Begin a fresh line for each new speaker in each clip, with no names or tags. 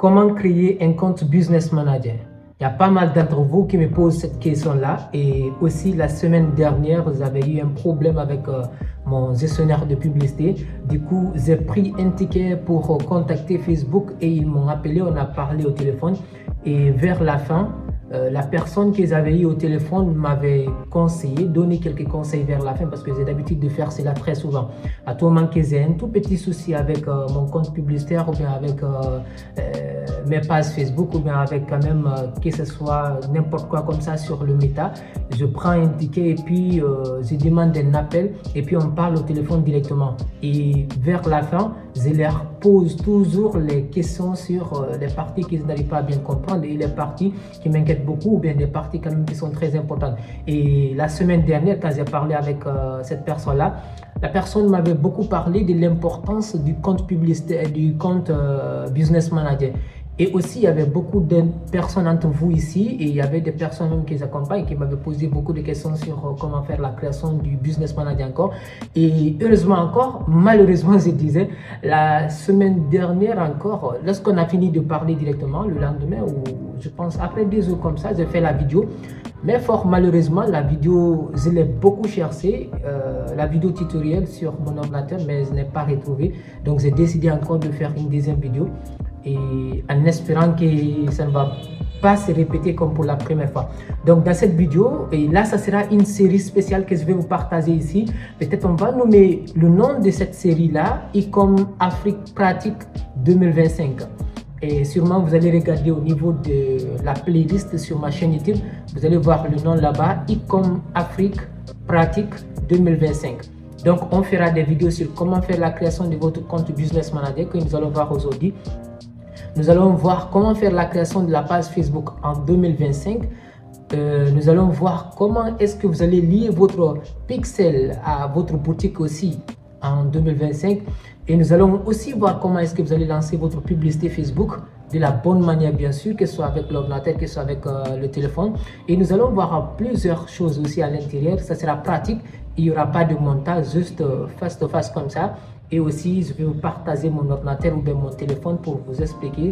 Comment créer un compte Business Manager? Il y a pas mal d'entre vous qui me posent cette question-là. Et aussi, la semaine dernière, vous avez eu un problème avec mon gestionnaire de publicité. Du coup, j'ai pris un ticket pour contacter Facebook et ils m'ont appelé, on a parlé au téléphone. Et vers la fin, la personne qu'ils avaient eu au téléphone m'avait conseillé, donné quelques conseils vers la fin parce que j'ai l'habitude de faire cela très souvent. À tout moment que j'ai un tout petit souci avec mon compte publicitaire ou bien avec mes pages Facebook ou bien avec quand même que ce soit n'importe quoi comme ça sur le méta, je prends un ticket et puis je demande un appel et puis on parle au téléphone directement. Et vers la fin, je leur pose toujours les questions sur les parties qu'ils n'arrivent pas à bien comprendre et les parties qui m'inquiètent beaucoup ou bien des parties quand même qui sont très importantes. Et la semaine dernière, quand j'ai parlé avec cette personne-là, la personne m'avait beaucoup parlé de l'importance du compte publicitaire, du compte Business Manager. Et aussi, il y avait beaucoup de personnes entre vous ici et il y avait des personnes même qui les accompagnent qui m'avaient posé beaucoup de questions sur comment faire la création du Business Manager encore. Et heureusement encore, malheureusement, je disais, la semaine dernière encore, lorsqu'on a fini de parler directement, le lendemain, ou je pense après 2 jours comme ça, j'ai fait la vidéo. Mais fort malheureusement, la vidéo, je l'ai beaucoup cherché, la vidéo tutoriel sur mon ordinateur, mais je n'ai pas retrouvé. Donc, j'ai décidé encore de faire une deuxième vidéo. Et en espérant que ça ne va pas se répéter comme pour la première fois. Donc dans cette vidéo, et là ça sera une série spéciale que je vais vous partager ici. Peut-être on va nommer le nom de cette série là, Ecom Afrique Pratique 2025. Et sûrement vous allez regarder au niveau de la playlist sur ma chaîne YouTube, vous allez voir le nom là-bas, Ecom Afrique Pratique 2025. Donc on fera des vidéos sur comment faire la création de votre compte Business Manager que nous allons voir aujourd'hui. Nous allons voir comment faire la création de la page Facebook en 2025. Nous allons voir comment est-ce que vous allez lier votre pixel à votre boutique aussi en 2025. Et nous allons aussi voir comment est-ce que vous allez lancer votre publicité Facebook de la bonne manière, bien sûr, que ce soit avec l'ordinateur, que ce soit avec le téléphone. Et nous allons voir plusieurs choses aussi à l'intérieur. Ça sera pratique. Il n'y aura pas de montage, juste face to face comme ça. Et aussi, je vais vous partager mon ordinateur ou bien mon téléphone pour vous expliquer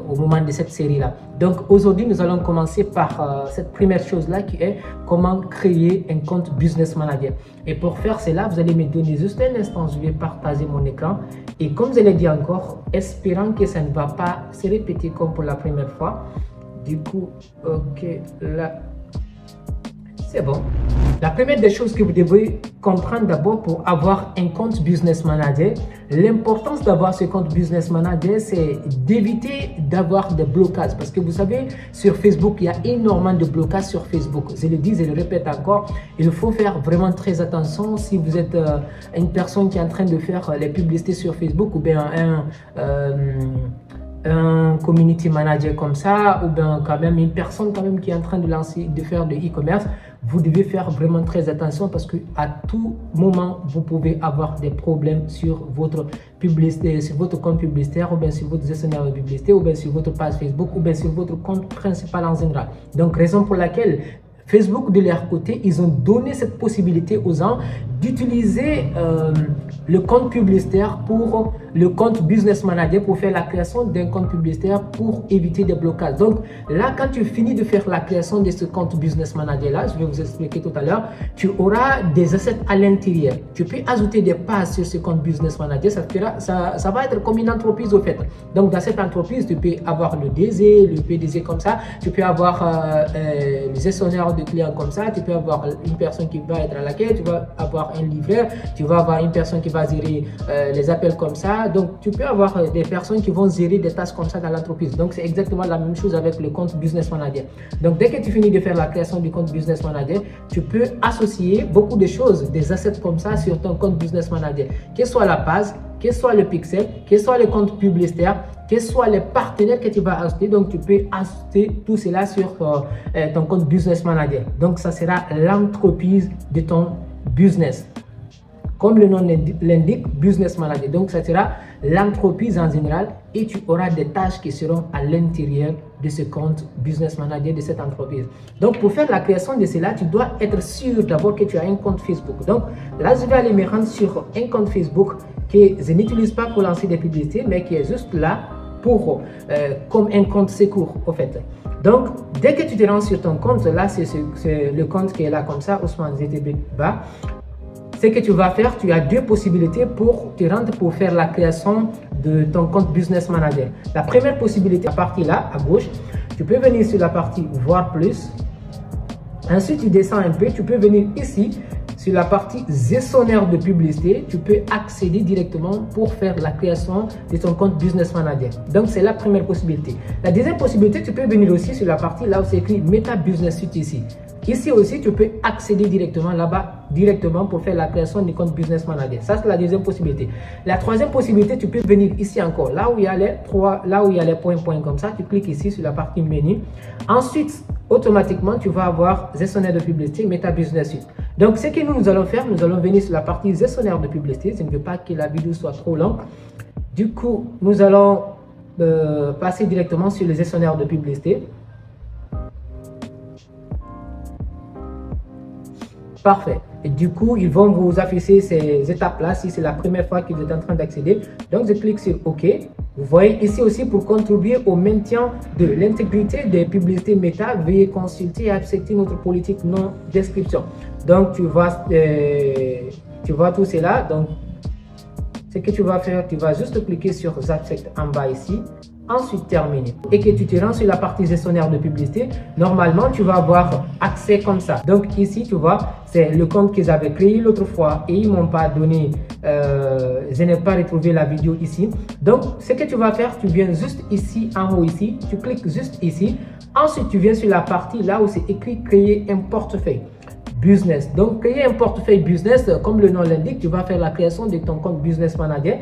au moment de cette série-là. Donc aujourd'hui, nous allons commencer par cette première chose-là qui est comment créer un compte Business Manager. Et pour faire cela, vous allez me donner juste un instant, je vais partager mon écran. Et comme je l'ai dit encore, espérant que ça ne va pas se répéter comme pour la première fois. Du coup, ok, là. C'est bon. La première des choses que vous devez comprendre d'abord pour avoir un compte Business Manager, l'importance d'avoir ce compte Business Manager, c'est d'éviter d'avoir des blocages. Parce que vous savez, sur Facebook, il y a énormément de blocages sur Facebook. Je le dis, je le répète encore, il faut faire vraiment très attention si vous êtes une personne qui est en train de faire les publicités sur Facebook ou bien un community manager comme ça ou bien quand même une personne quand même qui est en train de faire de e-commerce. Vous devez faire vraiment très attention parce que à tout moment vous pouvez avoir des problèmes sur votre publicité, sur votre compte publicitaire ou bien sur votre gestionnaire de publicité ou bien sur votre page Facebook ou bien sur votre compte principal en général. Donc raison pour laquelle Facebook, de leur côté, ils ont donné cette possibilité aux gens d'utiliser le compte publicitaire pour le compte Business Manager pour faire la création d'un compte publicitaire pour éviter des blocages. Donc là, quand tu finis de faire la création de ce compte Business Manager là, je vais vous expliquer tout à l'heure, tu auras des assets à l'intérieur. Tu peux ajouter des pages sur ce compte Business Manager, ça va être comme une entreprise au fait. Donc dans cette entreprise, tu peux avoir le DG, le PDG comme ça, tu peux avoir le gestionnaire de clients comme ça, tu peux avoir une personne qui va être à l'accueil, tu vas avoir un livreur, tu vas avoir une personne qui va gérer les appels comme ça. Donc tu peux avoir des personnes qui vont gérer des tâches comme ça dans l'entreprise. Donc c'est exactement la même chose avec le compte Business Manager. Donc dès que tu finis de faire la création du compte Business Manager, tu peux associer beaucoup de choses, des assets comme ça sur ton compte Business Manager, que ce soit la page, que ce soit le pixel, que ce soit le compte publicitaire, que ce soit les partenaires que tu vas ajouter. Donc tu peux ajouter tout cela sur ton compte Business Manager. Donc ça sera l'entreprise de ton business. Comme le nom l'indique, Business Manager. Donc ça sera l'entreprise en général et tu auras des tâches qui seront à l'intérieur de ce compte Business Manager de cette entreprise. Donc pour faire la création de cela, tu dois être sûr d'abord que tu as un compte Facebook. Donc là, je vais aller me rendre sur un compte Facebook que je n'utilise pas pour lancer des publicités, mais qui est juste là comme un compte secours au fait. Donc, dès que tu te rends sur ton compte, là, c'est le compte qui est là comme ça, Ousmane ZTB Ba. Ce que tu vas faire, tu as deux possibilités pour te rendre pour faire la création de ton compte Business Manager. La première possibilité, la partie là, à gauche, tu peux venir sur la partie Voir plus. Ensuite, tu descends un peu, tu peux venir ici, sur la partie gestionnaire de publicité, tu peux accéder directement pour faire la création de ton compte Business Manager. Donc, c'est la première possibilité. La deuxième possibilité, tu peux venir aussi sur la partie là où c'est écrit Meta Business Suite ici. Ici aussi, tu peux accéder directement là-bas, directement pour faire la création du compte Business Manager. Ça, c'est la deuxième possibilité. La troisième possibilité, tu peux venir ici encore, là où il y a les points comme ça, tu cliques ici sur la partie menu. Ensuite, automatiquement, tu vas avoir gestionnaire de publicité, Meta Business Suite. Donc, ce que nous allons faire, nous allons venir sur la partie gestionnaire de publicité. Je ne veux pas que la vidéo soit trop longue. Du coup, nous allons passer directement sur le gestionnaire de publicité. Parfait. Et du coup, ils vont vous afficher ces étapes-là si c'est la première fois que vous êtes en train d'accéder. Donc, je clique sur OK. Vous voyez ici aussi pour contribuer au maintien de l'intégrité des publicités Meta, veuillez consulter et accepter notre politique non description. Donc, tu vois tout cela. Donc, ce que tu vas faire, tu vas juste cliquer sur J'accepte en bas ici. Ensuite, terminer. Et que tu te rends sur la partie gestionnaire de publicité, normalement, tu vas avoir accès comme ça. Donc ici, tu vois, c'est le compte qu'ils avaient créé l'autre fois et ils ne m'ont pas donné, je n'ai pas retrouvé la vidéo ici. Donc, ce que tu vas faire, tu viens juste ici, en haut ici, tu cliques juste ici. Ensuite, tu viens sur la partie là où c'est écrit créer un portefeuille. Business. Donc, créer un portefeuille business, comme le nom l'indique, tu vas faire la création de ton compte Business Manager.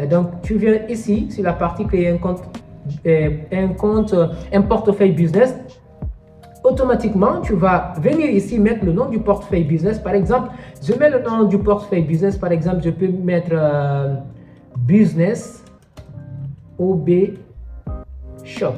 Donc, tu viens ici sur la partie créer un portefeuille business. Automatiquement, tu vas venir ici mettre le nom du portefeuille business. Par exemple, je mets le nom du portefeuille business. Par exemple, je peux mettre Business OB Shop.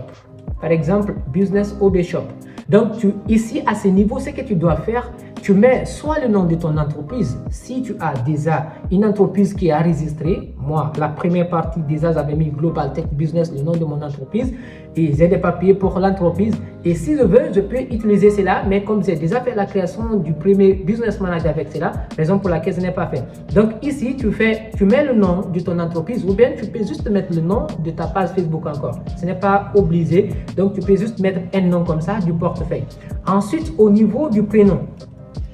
Par exemple, Business OB Shop. Donc, ici, à ce niveau, ce que tu dois faire, tu mets soit le nom de ton entreprise, si tu as déjà une entreprise qui est enregistrée. Moi, la première partie déjà, j'avais mis Global Tech Business, le nom de mon entreprise, et j'ai des papiers pour l'entreprise. Et si je veux, je peux utiliser cela, mais comme j'ai déjà fait la création du premier Business Manager avec cela, raison pour laquelle je n'ai pas fait. Donc ici, tu mets le nom de ton entreprise, ou bien tu peux juste mettre le nom de ta page Facebook encore. Ce n'est pas obligé, donc tu peux juste mettre un nom comme ça du portefeuille. Ensuite, au niveau du prénom,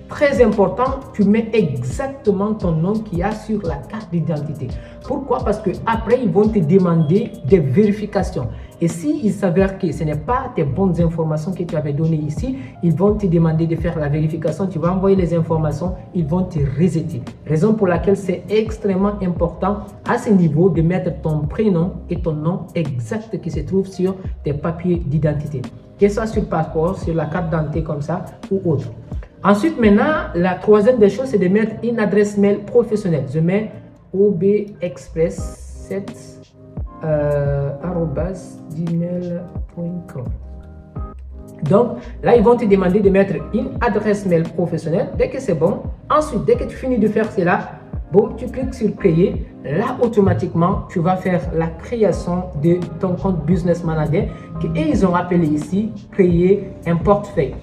très important, tu mets exactement ton nom qu'il y a sur la carte d'identité. Pourquoi? Parce que après ils vont te demander des vérifications. Et s'il s'avère que ce n'est pas tes bonnes informations que tu avais données ici, ils vont te demander de faire la vérification. Tu vas envoyer les informations, ils vont te rejeter. Raison pour laquelle c'est extrêmement important à ce niveau de mettre ton prénom et ton nom exact qui se trouve sur tes papiers d'identité. Que ce soit sur le passeport, sur la carte d'identité comme ça ou autre. Ensuite, maintenant, la troisième des choses, c'est de mettre une adresse mail professionnelle. Je mets obexpress7@gmail.com. Donc, là, ils vont te demander de mettre une adresse mail professionnelle. Dès que c'est bon, ensuite, dès que tu finis de faire cela, bon, tu cliques sur créer. Là, automatiquement, tu vas faire la création de ton compte Business Manager et ils ont appelé ici créer un portefeuille.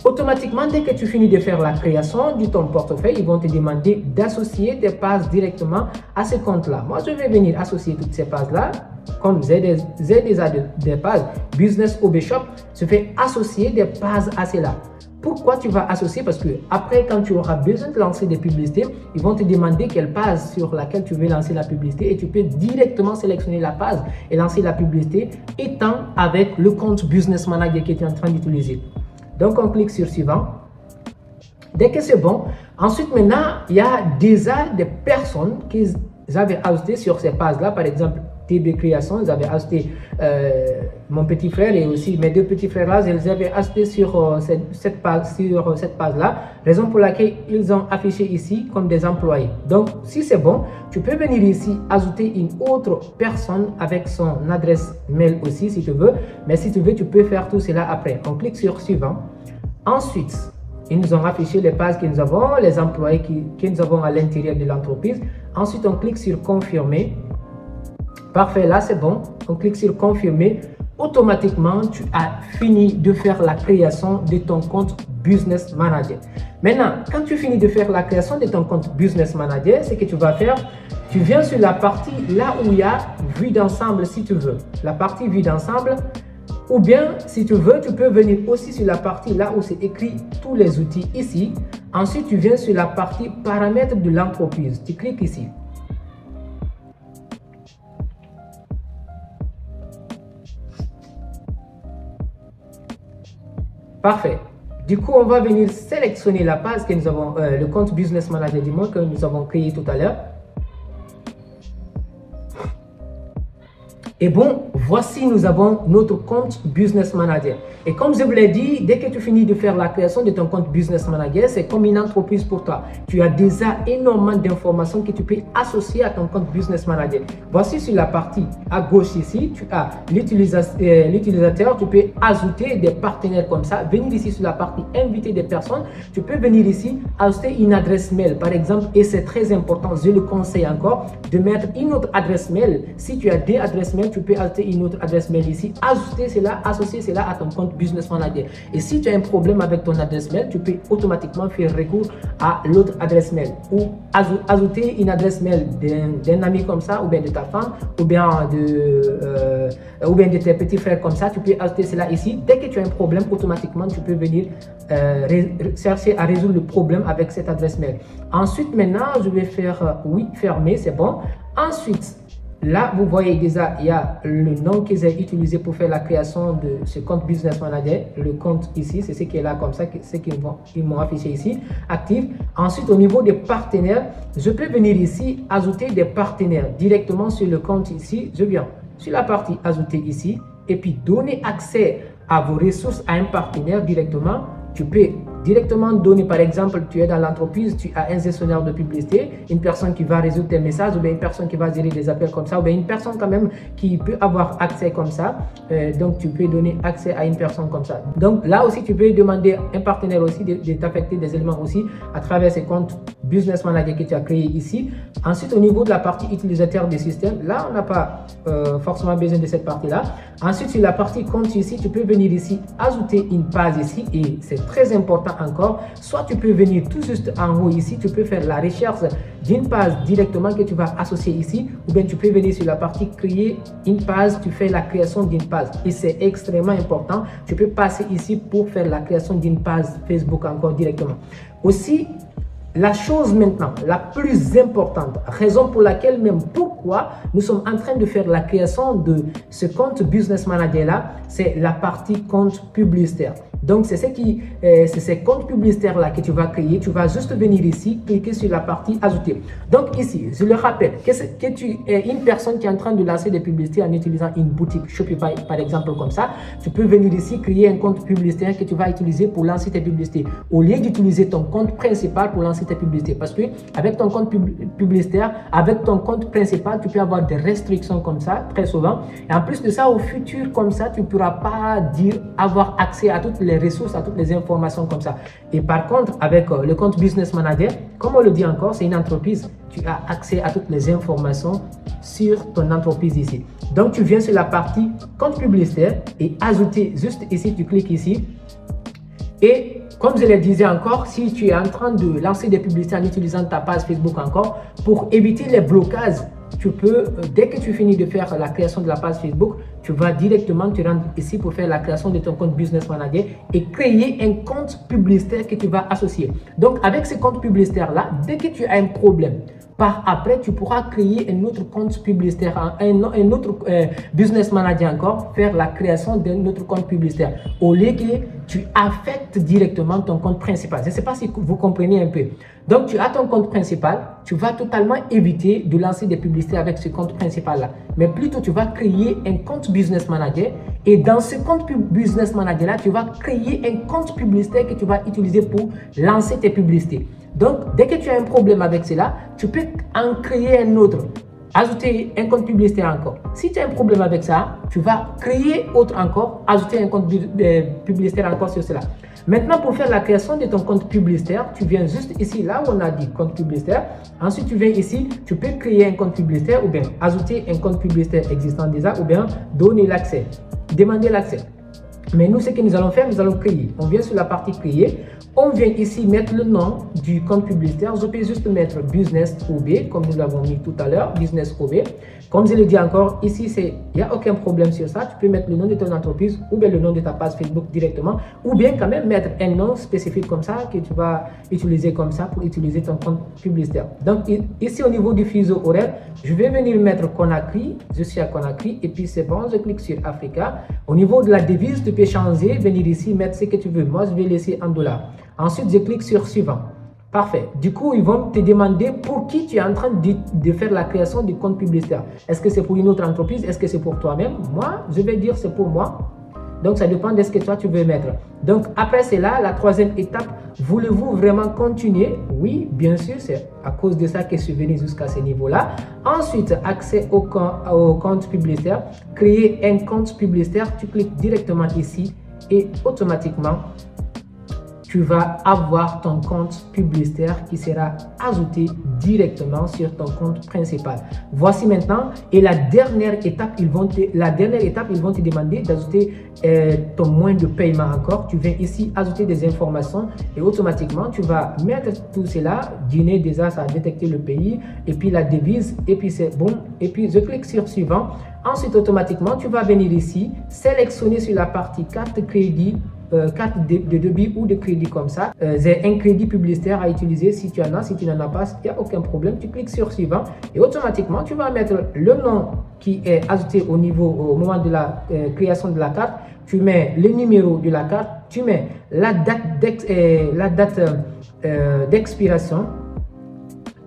Automatiquement, dès que tu finis de faire la création de ton portefeuille, ils vont te demander d'associer tes pages directement à ce compte-là. Moi, je vais venir associer toutes ces pages-là. Comme j'ai déjà des pages Business OB Shop, je vais associer des pages à cela. Pourquoi tu vas associer? Parce que après, quand tu auras besoin de lancer des publicités, ils vont te demander quelle page sur laquelle tu veux lancer la publicité et tu peux directement sélectionner la page et lancer la publicité étant avec le compte Business Manager que tu es en train d'utiliser. Donc, on clique sur suivant. Dès que c'est bon, ensuite maintenant, il y a déjà des personnes qui avaient ajouté sur ces pages-là. Par exemple, TB Création, ils avaient ajouté mon petit frère et aussi mes deux petits frères-là, ils les avaient ajoutés sur cette page-là. Raison pour laquelle ils ont affiché ici comme des employés. Donc, si c'est bon, tu peux venir ici ajouter une autre personne avec son adresse mail aussi si tu veux. Mais si tu veux, tu peux faire tout cela après. On clique sur suivant. Ensuite, ils nous ont affiché les pages que nous avons, les employés que nous avons à l'intérieur de l'entreprise. Ensuite, on clique sur confirmer. Parfait, là c'est bon. On clique sur confirmer. Automatiquement, tu as fini de faire la création de ton compte Business Manager. Maintenant, quand tu finis de faire la création de ton compte Business Manager, ce que tu vas faire, tu viens sur la partie là où il y a vue d'ensemble si tu veux. La partie vue d'ensemble. Ou bien, si tu veux, tu peux venir aussi sur la partie là où c'est écrit tous les outils ici. Ensuite, tu viens sur la partie paramètres de l'entreprise. Tu cliques ici. Parfait. Du coup, on va venir sélectionner la page que nous avons, le compte Business Manager du moins que nous avons créé tout à l'heure. Et bon, voici, nous avons notre compte Business Manager. Et comme je vous l'ai dit, dès que tu finis de faire la création de ton compte Business Manager, c'est comme une entreprise pour toi. Tu as déjà énormément d'informations que tu peux associer à ton compte Business Manager. Voici sur la partie à gauche ici, tu as l'utilisateur. Tu peux ajouter des partenaires comme ça. Venir ici sur la partie inviter des personnes. Tu peux venir ici ajouter une adresse mail par exemple. Et c'est très important, je le conseille encore, de mettre une autre adresse mail. Si tu as deux adresses mail, tu peux ajouter une autre adresse mail ici, ajouter cela, associer cela à ton compte Business Manager. Et si tu as un problème avec ton adresse mail, tu peux automatiquement faire recours à l'autre adresse mail ou ajouter une adresse mail d'un ami comme ça, ou bien de ta femme, ou bien de tes petits frères comme ça. Tu peux ajouter cela ici. Dès que tu as un problème, automatiquement, tu peux venir chercher à résoudre le problème avec cette adresse mail. Ensuite, maintenant, je vais faire oui, fermer, c'est bon. Ensuite, là, vous voyez déjà, il y a le nom que j'ai utilisé pour faire la création de ce compte Business Manager. Le compte ici, c'est ce qui est là comme ça, c'est qu'ils m'ont affiché ici, actif. Ensuite, au niveau des partenaires, je peux venir ici, ajouter des partenaires directement sur le compte ici. Je viens sur la partie ajouter ici et puis donner accès à vos ressources à un partenaire directement. Tu peux directement donner, par exemple, tu es dans l'entreprise, tu as un gestionnaire de publicité, une personne qui va résoudre tes messages, ou bien une personne qui va gérer des appels comme ça, ou bien une personne quand même qui peut avoir accès comme ça. Donc, tu peux donner accès à une personne comme ça. Donc, là aussi, tu peux demander à un partenaire aussi de t'affecter des éléments aussi à travers ces comptes Business Manager que tu as créé ici. Ensuite, au niveau de la partie utilisateur du système, là, on n'a pas forcément besoin de cette partie-là. Ensuite, sur la partie compte ici, tu peux venir ici, ajouter une page ici et c'est très important encore. Soit tu peux venir tout juste en haut ici, tu peux faire la recherche d'une page directement que tu vas associer ici, ou bien tu peux venir sur la partie créer une page, tu fais la création d'une page et c'est extrêmement important. Tu peux passer ici pour faire la création d'une page Facebook encore directement. Aussi, la chose maintenant, la plus importante, raison pour laquelle même pourquoi nous sommes en train de faire la création de ce compte Business Manager là, c'est la partie compte publicitaire. Donc, c'est ces comptes publicitaires là que tu vas créer. Tu vas juste venir ici, cliquer sur la partie ajouter. Donc, ici, je le rappelle, que tu es une personne qui est en train de lancer des publicités en utilisant une boutique Shopify, par exemple, comme ça. Tu peux venir ici, créer un compte publicitaire que tu vas utiliser pour lancer tes publicités. Au lieu d'utiliser ton compte principal pour lancer tes publicités. Parce que avec ton compte publicitaire, avec ton compte principal, tu peux avoir des restrictions comme ça, très souvent. Et en plus de ça, au futur, comme ça, tu ne pourras pas avoir accès à toutes les ressources, à toutes les informations comme ça. Et par contre, avec le compte Business Manager, comme on le dit encore, c'est une entreprise. Tu as accès à toutes les informations sur ton entreprise ici. Donc, tu viens sur la partie compte publicitaire et ajouter juste ici, tu cliques ici. Et comme je le disais encore, si tu es en train de lancer des publicités en utilisant ta page Facebook encore, pour éviter les blocages, tu peux, dès que tu finis de faire la création de la page Facebook, tu vas directement te rendre ici pour faire la création de ton compte Business Manager et créer un compte publicitaire que tu vas associer. Donc, avec ce compte publicitaire-là, dès que tu as un problème, par après, tu pourras créer un autre compte publicitaire, un autre Business Manager encore, faire la création d'un autre compte publicitaire au lieu que tu affectes directement ton compte principal. Je ne sais pas si vous comprenez un peu. Donc, tu as ton compte principal, tu vas totalement éviter de lancer des publicités avec ce compte principal-là. Mais plutôt, tu vas créer un compte Business Manager et dans ce compte Business Manager-là, tu vas créer un compte publicitaire que tu vas utiliser pour lancer tes publicités. Donc, dès que tu as un problème avec cela, tu peux en créer un autre. Ajouter un compte publicitaire encore. Si tu as un problème avec ça, tu vas créer autre encore, ajouter un compte publicitaire encore sur cela. Maintenant, pour faire la création de ton compte publicitaire, tu viens juste ici, là où on a dit compte publicitaire. Ensuite, tu viens ici, tu peux créer un compte publicitaire ou bien ajouter un compte publicitaire existant déjà ou bien donner l'accès, demander l'accès. Mais nous, ce que nous allons faire, nous allons créer. On vient sur la partie créer. On vient ici mettre le nom du compte publicitaire. Je peux juste mettre Business OB, comme nous l'avons mis tout à l'heure, Business OB. Comme je l'ai dit encore, ici, il n'y a aucun problème sur ça. Tu peux mettre le nom de ton entreprise ou bien le nom de ta page Facebook directement. Ou bien quand même mettre un nom spécifique comme ça que tu vas utiliser comme ça pour utiliser ton compte publicitaire. Donc ici, au niveau du fuseau horaire, je vais venir mettre Conakry. Je suis à Conakry et puis c'est bon, je clique sur Africa. Au niveau de la devise, tu peux changer, venir ici, mettre ce que tu veux. Moi, je vais laisser en dollars. Ensuite, je clique sur suivant. Parfait. Du coup, ils vont te demander pour qui tu es en train de faire la création du compte publicitaire. Est-ce que c'est pour une autre entreprise? Est-ce que c'est pour toi-même? Moi, je vais dire c'est pour moi. Donc, ça dépend de ce que toi, tu veux mettre. Donc, après cela, la troisième étape, voulez-vous vraiment continuer? Oui, bien sûr, c'est à cause de ça que je suis venu jusqu'à ce niveau-là. Ensuite, accès au compte publicitaire. Créer un compte publicitaire, tu cliques directement ici et automatiquement, tu vas avoir ton compte publicitaire qui sera ajouté directement sur ton compte principal. Voici maintenant, et la dernière étape, ils vont te demander d'ajouter ton moyen de paiement encore. Tu viens ici ajouter des informations et automatiquement, tu vas mettre tout cela. Guinée, déjà, ça a détecté le pays et puis la devise et puis c'est bon. Et puis, je clique sur suivant. Ensuite, automatiquement, tu vas venir ici, sélectionner sur la partie carte crédit, carte de débit ou de crédit comme ça. C'est un crédit publicitaire à utiliser si tu en as, si tu n'en as pas, il n'y a aucun problème. Tu cliques sur suivant et automatiquement, tu vas mettre le nom qui est ajouté au moment de la création de la carte. Tu mets le numéro de la carte, tu mets la date d'expiration.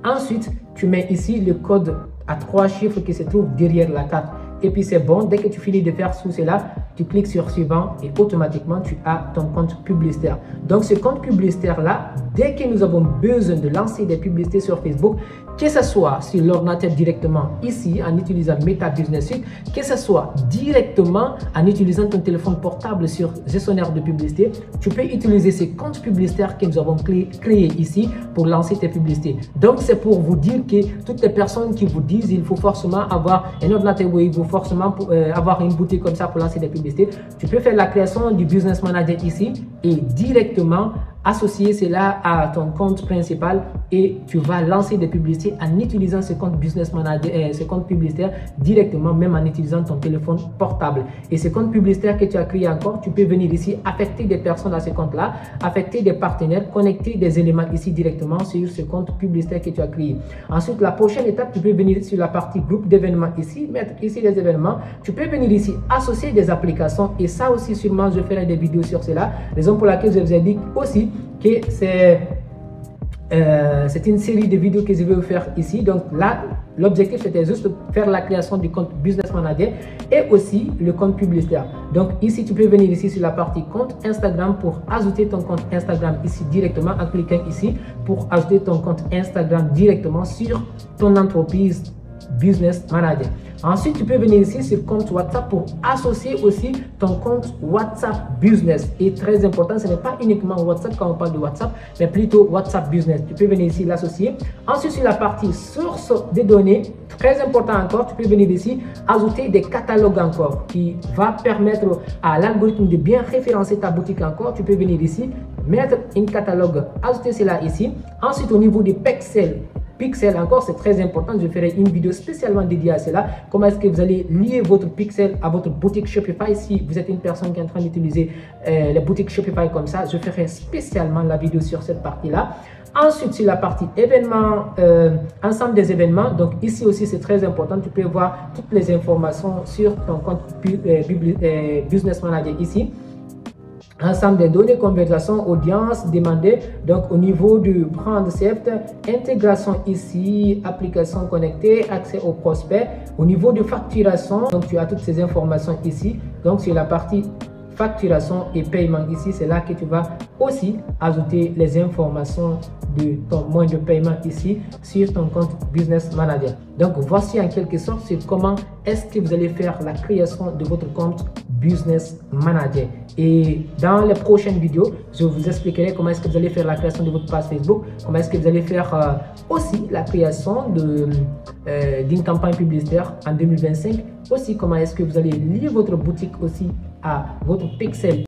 Ensuite, tu mets ici le code à 3 chiffres qui se trouve derrière la carte. Et puis c'est bon, dès que tu finis de faire tout cela, tu cliques sur suivant et automatiquement tu as ton compte publicitaire. Donc ce compte publicitaire là, dès que nous avons besoin de lancer des publicités sur Facebook, que ce soit sur l'ordinateur directement ici en utilisant Meta Business Suite, que ce soit directement en utilisant ton téléphone portable sur gestionnaire de publicité, tu peux utiliser ces comptes publicitaires que nous avons créés ici pour lancer tes publicités. Donc c'est pour vous dire que toutes les personnes qui vous disent il faut forcément avoir un ordinateur où il faut forcément avoir une boutique comme ça pour lancer des publicités, tu peux faire la création du Business Manager ici et directement associer cela à ton compte principal et tu vas lancer des publicités en utilisant ce compte Business Manager, ce compte publicitaire directement, même en utilisant ton téléphone portable. Et ce compte publicitaire que tu as créé encore, tu peux venir ici, affecter des personnes à ce compte-là, affecter des partenaires, connecter des éléments ici directement sur ce compte publicitaire que tu as créé. Ensuite, la prochaine étape, tu peux venir sur la partie groupe d'événements ici, mettre ici les événements. Tu peux venir ici, associer des applications et ça aussi sûrement, je ferai des vidéos sur cela. Raison pour laquelle je vous ai dit aussi que c'est une série de vidéos que je vais vous faire ici. Donc là, l'objectif c'était juste de faire la création du compte Business Manager et aussi le compte publicitaire. Donc ici, tu peux venir ici sur la partie compte Instagram pour ajouter ton compte Instagram ici directement en cliquant ici pour ajouter ton compte Instagram directement sur ton entreprise Business Manager. Ensuite, tu peux venir ici sur compte WhatsApp pour associer aussi ton compte WhatsApp Business. Et très important, ce n'est pas uniquement WhatsApp quand on parle de WhatsApp, mais plutôt WhatsApp Business. Tu peux venir ici l'associer. Ensuite, sur la partie source des données, très important encore, tu peux venir ici ajouter des catalogues encore qui va permettre à l'algorithme de bien référencer ta boutique encore. Tu peux venir ici, mettre un catalogue, ajouter cela ici. Ensuite, au niveau des pixels encore, c'est très important. Je ferai une vidéo spécialement dédiée à cela. Comment est-ce que vous allez lier votre pixel à votre boutique Shopify? Si vous êtes une personne qui est en train d'utiliser les boutiques Shopify comme ça, je ferai spécialement la vidéo sur cette partie-là. Ensuite, sur la partie événements, ensemble des événements. Donc ici aussi, c'est très important. Tu peux voir toutes les informations sur ton compte Business Manager ici. Ensemble des données, conversation, audience, demandée. Donc au niveau du brand safety, intégration ici, application connectée, accès aux prospects. Au niveau de facturation, donc tu as toutes ces informations ici. Donc sur la partie facturation et paiement ici, c'est là que tu vas aussi ajouter les informations de ton moyen de paiement ici sur ton compte Business Manager. Donc, voici en quelque sorte comment est-ce que vous allez faire la création de votre compte Business Manager. Et dans les prochaines vidéos, je vous expliquerai comment est-ce que vous allez faire la création de votre page Facebook, comment est-ce que vous allez faire aussi la création d'une campagne publicitaire en 2025, aussi comment est-ce que vous allez lier votre boutique aussi à votre pixel.